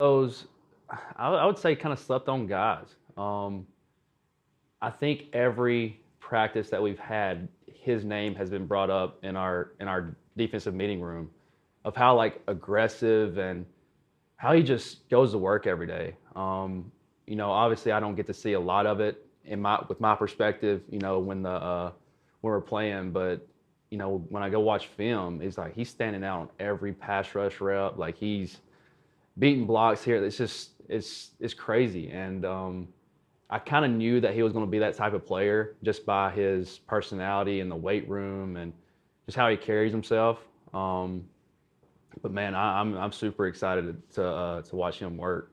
Those, I would say, kind of slept on guys. I think every practice that we've had, his name has been brought up in our defensive meeting room, of how like aggressive and how he just goes to work every day. Obviously, I don't get to see a lot of it in my with my perspective. When we're playing, but when I go watch film, it's like he's standing out on every pass rush rep. Like he's beating blocks here. It's crazy, and I kind of knew that he was going to be that type of player just by his personality in the weight room and just how he carries himself. But man, I'm super excited to watch him work.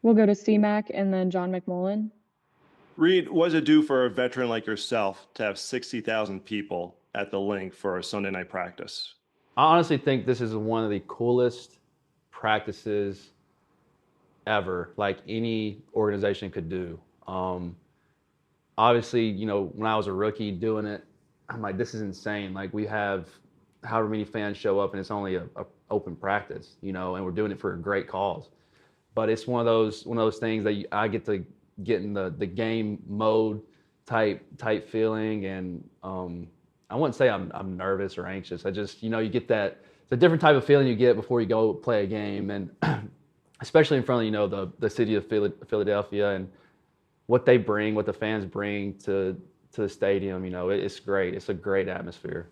We'll go to C-Mac and then John McMullen. Reed, what does it do for a veteran like yourself to have 60,000 people at the link for a Sunday night practice? I honestly think this is one of the coolest practices ever, like any organization could do. Obviously, when I was a rookie doing it, I'm like, this is insane. Like we have however many fans show up, and it's only a open practice, and we're doing it for a great cause. But it's one of those things that I get to get in the game mode type feeling, and I wouldn't say I'm nervous or anxious. I just you get that it's a different type of feeling you get before you go play a game, and especially in front of the city of Philadelphia and what the fans bring to the stadium. It's great. It's a great atmosphere.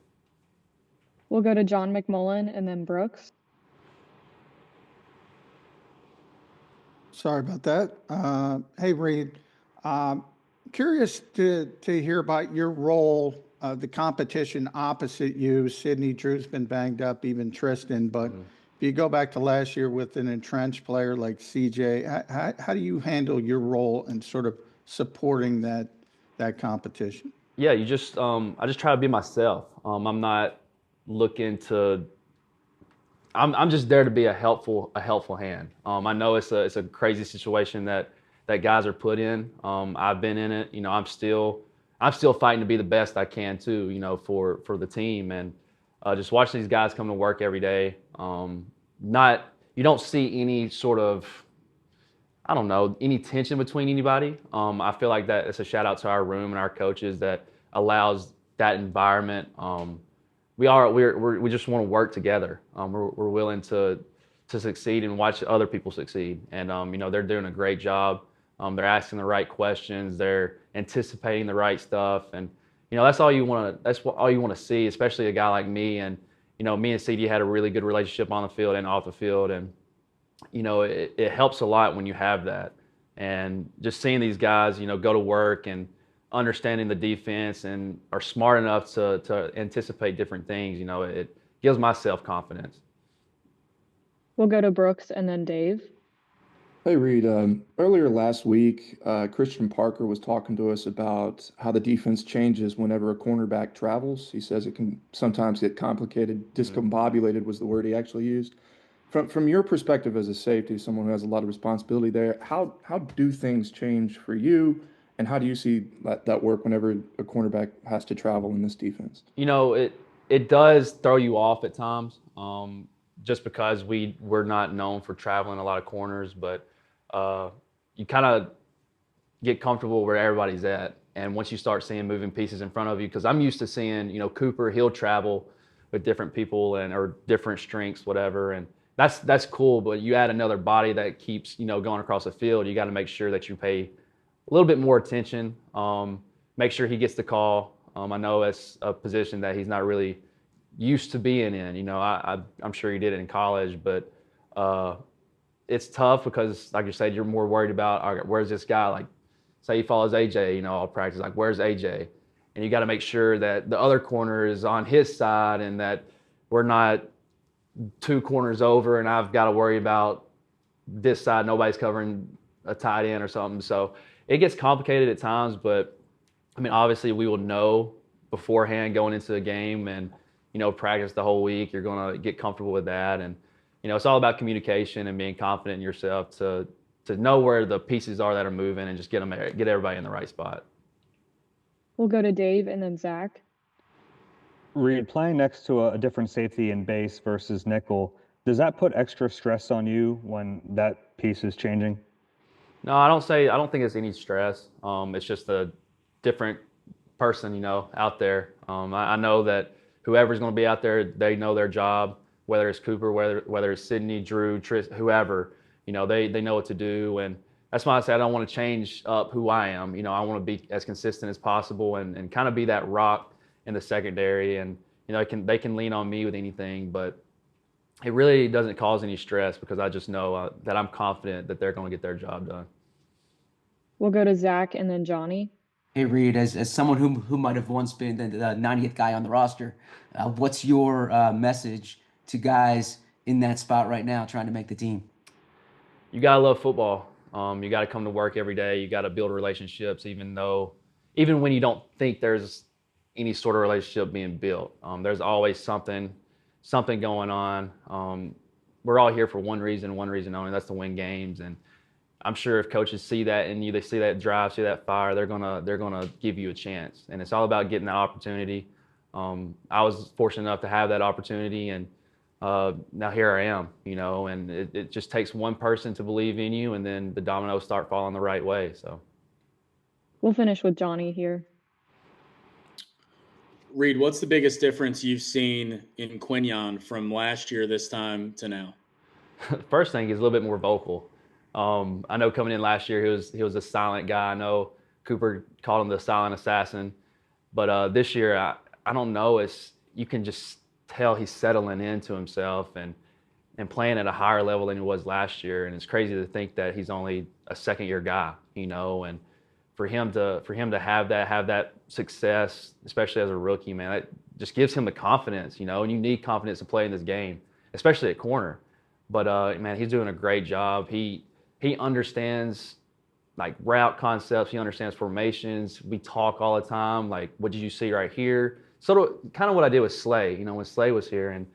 We'll go to John McMullen and then Brooks. Sorry about that. Hey, Reed, um, curious to hear about your role, the competition opposite you. Sydney Drew's been banged up, even Tristan. But if you go back to last year with an entrenched player like CJ, how do you handle your role in sort of supporting that competition? Yeah, I just try to be myself. I'm not looking to. I'm just there to be a helpful hand. I know it's a crazy situation that guys are put in. I've been in it. I'm still fighting to be the best I can too. For the team, and just watching these guys come to work every day. Not You don't see any sort of, I don't know, any tension between anybody. I feel like that it's a shout out to our room and our coaches that allows that environment. We just want to work together. We're willing to succeed and watch other people succeed. And they're doing a great job. They're asking the right questions. They're anticipating the right stuff. And that's all you want to. That's what all you want to see, especially a guy like me. And me and CD had a really good relationship on the field and off the field. And it helps a lot when you have that. And just seeing these guys, go to work and understanding the defense and are smart enough to anticipate different things, it gives my self confidence. We'll go to Brooks and then Dave. Hey Reed, earlier last week, Christian Parker was talking to us about how the defense changes whenever a cornerback travels. He says it can sometimes get complicated. Discombobulated was the word he actually used. From your perspective as a safety, someone who has a lot of responsibility there, how do things change for you, and how do you see that work whenever a cornerback has to travel in this defense? It does throw you off at times, just because we're not known for traveling a lot of corners, but you kind of get comfortable where everybody's at. And once you start seeing moving pieces in front of you, because I'm used to seeing, Cooper, he'll travel with different people or different strengths, whatever. And that's cool. But you add another body that keeps, going across the field. You got to make sure that you pay a little bit more attention. Make sure he gets the call. I know it's a position that he's not really used to being in. I'm sure he did it in college, but it's tough because, like you said, you're more worried about, all right, where's this guy? Like, say he follows AJ, all practice, like, where's AJ? And you got to make sure that the other corner is on his side and that we're not two corners over and I've got to worry about this side. Nobody's covering a tight end or something. So it gets complicated at times, but I mean, obviously we will know beforehand going into the game and, practice the whole week. You're going to get comfortable with that. And, it's all about communication and being confident in yourself to know where the pieces are that are moving and just get everybody in the right spot. We'll go to Dave and then Zach. Reed, playing next to a different safety in base versus nickel, Does that put extra stress on you when that piece is changing? No, I don't think it's any stress. It's just a different person, out there. I know that whoever's going to be out there, they know their job, whether it's Cooper, whether it's Sydney, Drew, whoever, they know what to do. And that's why I say I don't want to change up who I am. I want to be as consistent as possible and kind of be that rock in the secondary. And, they can lean on me with anything, but it really doesn't cause any stress because I just know that I'm confident that they're going to get their job done. We'll go to Zach and then Johnny. Hey Reed, as someone who might have once been the 90th guy on the roster, what's your message to guys in that spot right now trying to make the team? You gotta love football. You gotta come to work every day. You gotta build relationships, even when you don't think there's any sort of relationship being built. There's always something going on. We're all here for one reason only. That's to win games. And I'm sure if coaches see that in you, they see that drive, see that fire, they're gonna give you a chance. And it's all about getting that opportunity. I was fortunate enough to have that opportunity, and now here I am. And it just takes one person to believe in you, and then the dominoes start falling the right way. So We'll finish with Johnny here. Reed, what's the biggest difference you've seen in Quinyon from last year this time to now? first thing, he's a little bit more vocal. I know coming in last year, he was a silent guy. I know Cooper called him the silent assassin, but this year, I don't know. You can just tell he's settling into himself and playing at a higher level than he was last year. And it's crazy to think that he's only a second-year guy, and for him to have that success, especially as a rookie, man, it just gives him the confidence, and you need confidence to play in this game, especially at corner. But man, he's doing a great job. He understands like route concepts. He understands formations. We talk all the time. Like, what did you see right here? Kind of what I did with Slay, when Slay was here. And,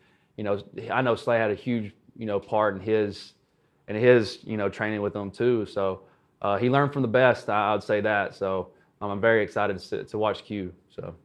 I know Slay had a huge, part in his training with them too. So he learned from the best. I would say that. So I'm very excited to watch Q. So.